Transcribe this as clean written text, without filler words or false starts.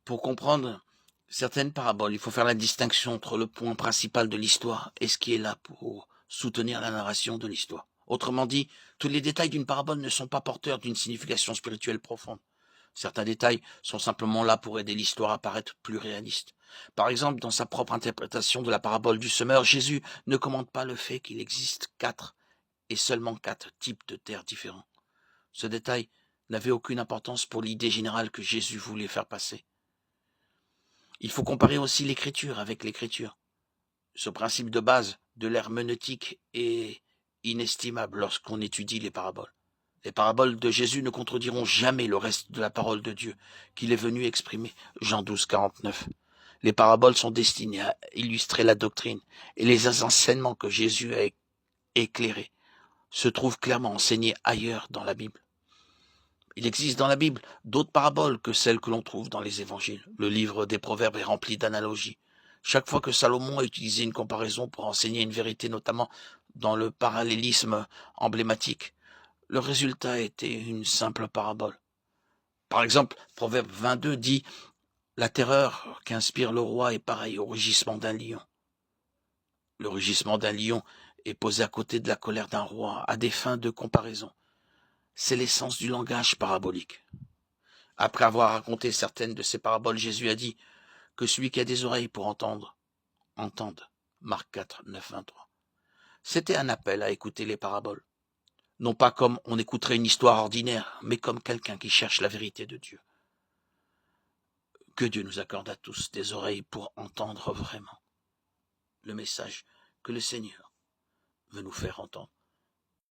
Pour comprendre certaines paraboles, il faut faire la distinction entre le point principal de l'histoire et ce qui est là pour soutenir la narration de l'histoire. Autrement dit, tous les détails d'une parabole ne sont pas porteurs d'une signification spirituelle profonde. Certains détails sont simplement là pour aider l'histoire à paraître plus réaliste. Par exemple, dans sa propre interprétation de la parabole du semeur, Jésus ne commente pas le fait qu'il existe 4 et seulement 4 types de terres différents. Ce détail n'avait aucune importance pour l'idée générale que Jésus voulait faire passer. Il faut comparer aussi l'écriture avec l'écriture. Ce principe de base de l'herméneutique est inestimable lorsqu'on étudie les paraboles. Les paraboles de Jésus ne contrediront jamais le reste de la parole de Dieu qu'il est venu exprimer. Jean 12, 49. Les paraboles sont destinées à illustrer la doctrine et les enseignements que Jésus a éclairés se trouvent clairement enseignés ailleurs dans la Bible. Il existe dans la Bible d'autres paraboles que celles que l'on trouve dans les évangiles. Le livre des Proverbes est rempli d'analogies. Chaque fois que Salomon a utilisé une comparaison pour enseigner une vérité, notamment dans le parallélisme emblématique, le résultat était une simple parabole. Par exemple, Proverbe 22 dit « La terreur qu'inspire le roi est pareille au rugissement d'un lion. » Le rugissement d'un lion est posé à côté de la colère d'un roi à des fins de comparaison. C'est l'essence du langage parabolique. Après avoir raconté certaines de ces paraboles, Jésus a dit que celui qui a des oreilles pour entendre, entende. Marc 4, 9, 23. C'était un appel à écouter les paraboles. Non pas comme on écouterait une histoire ordinaire, mais comme quelqu'un qui cherche la vérité de Dieu. Que Dieu nous accorde à tous des oreilles pour entendre vraiment le message que le Seigneur veut nous faire entendre.